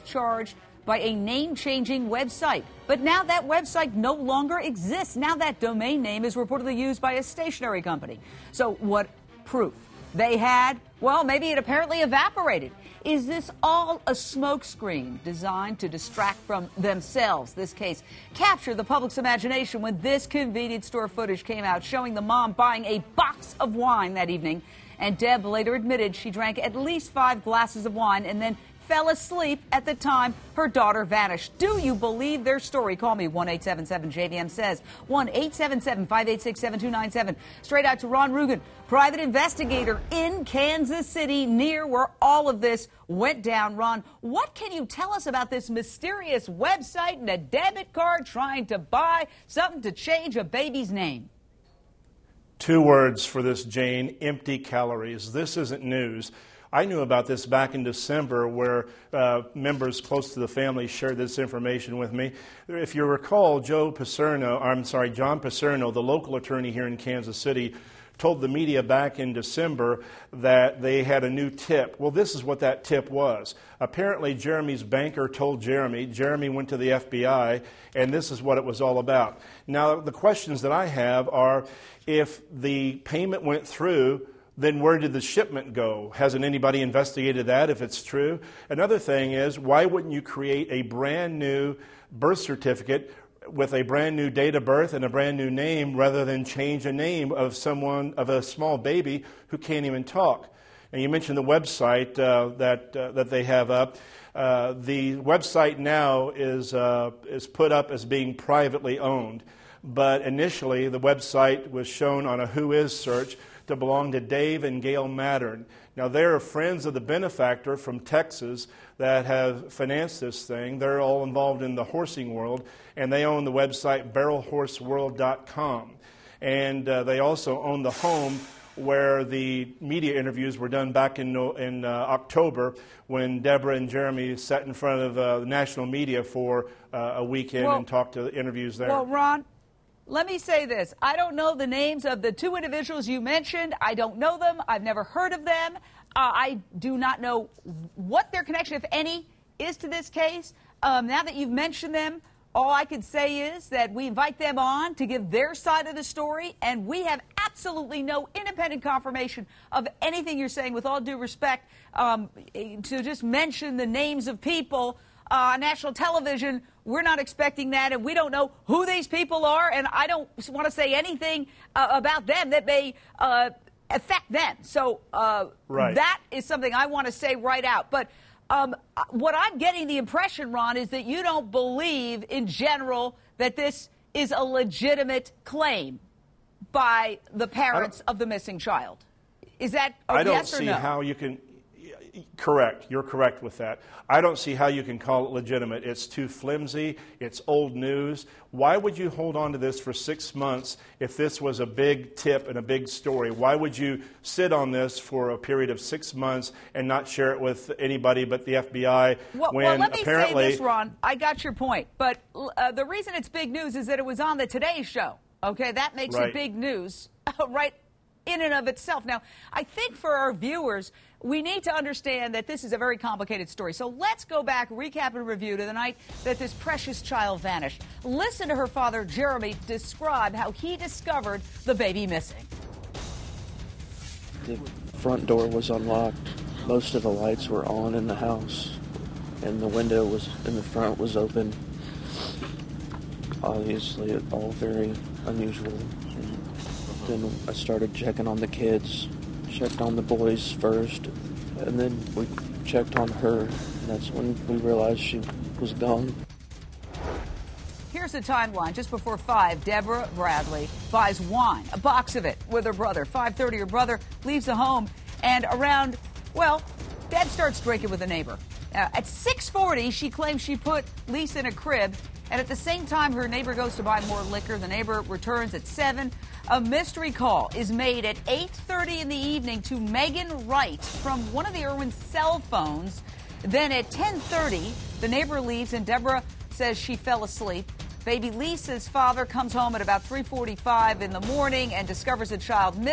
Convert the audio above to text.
charged by a name-changing website. But now that website no longer exists. Now that domain name is reportedly used by a stationery company. So what proof they had? Well, maybe it apparently evaporated. Is this all a smokescreen designed to distract from themselves? This case captured the public's imagination when this convenience store footage came out showing the mom buying a box of wine that evening. And Deb later admitted she drank at least 5 glasses of wine and then fell asleep at the time her daughter vanished. Do you believe their story? Call me 1-877-JVM says, 1-877-586-7297. Straight out to Ron Rugen, private investigator in Kansas City, near where all of this went down. Ron, what can you tell us about this mysterious website and a debit card trying to buy something to change a baby's name? 2 words for this, Jane: empty calories. This isn't news. I knew about this back in December, where members close to the family shared this information with me. If you recall, John Paserno, the local attorney here in Kansas City, told the media back in December that they had a new tip. Well, this is what that tip was. Apparently, Jeremy's banker told Jeremy. Jeremy went to the FBI, and this is what it was all about. Now, the questions that I have are, if the payment went through, then where did the shipment go? Hasn't anybody investigated that, if it's true? Another thing is, why wouldn't you create a brand new birth certificate with a brand new date of birth and a brand new name, rather than change a name of someone, of a small baby who can't even talk? And you mentioned the website that they have up. The website now is put up as being privately owned, but initially the website was shown on a Who Is search to belong to Dave and Gail Mattern. Now, they're friends of the benefactor from Texas that have financed this thing. They're all involved in the horsing world, and they own the website barrelhorseworld.com. And they also own the home where the media interviews were done back in October, when Deborah and Jeremy sat in front of the national media for a weekend and talked to the interviews there. Well, Ron, let me say this. I don't know the names of the 2 individuals you mentioned. I don't know them. I've never heard of them. I do not know what their connection, if any, is to this case. Now that you've mentioned them, all I could say is that we invite them on to give their side of the story, and we have absolutely no independent confirmation of anything you're saying. With all due respect, to just mention the names of people on national television, we're not expecting that, and we don't know who these people are, and I don't want to say anything about them that may affect them. So that is something I want to say right out. But what I'm getting the impression, Ron, is that you don't believe in general that this is a legitimate claim by the parents of the missing child. Is that a yes or no? I don't see how you can... Correct. You're correct with that. I don't see how you can call it legitimate. It's too flimsy. It's old news. Why would you hold on to this for 6 months if this was a big tip and a big story? Why would you sit on this for a period of 6 months and not share it with anybody but the FBI? Well, let me say this, Ron. I got your point. But the reason it's big news is that it was on the Today Show. Okay, that makes it big news, right, in and of itself. Now, I think for our viewers, we need to understand that this is a very complicated story. So let's go back, recap and review to the night that this precious child vanished. Listen to her father, Jeremy, describe how he discovered the baby missing. The front door was unlocked. Most of the lights were on in the house, and the window was in the front was open. Obviously, all very unusual. And then I started checking on the kids. Checked on the boys first, and then we checked on her, and that's when we realized she was gone. Here's the timeline. Just before 5, Deborah Bradley buys wine, a box of it, with her brother. 5:30, her brother leaves the home, and around, Deb starts drinking with a neighbor. At 6:40, she claims she put Lisa in a crib, and at the same time, her neighbor goes to buy more liquor. The neighbor returns at 7. A mystery call is made at 8:30 in the evening to Megan Wright from one of the Irwin's cell phones. Then at 10:30, the neighbor leaves, and Deborah says she fell asleep. Baby Lisa's father comes home at about 3:45 in the morning and discovers the child missing.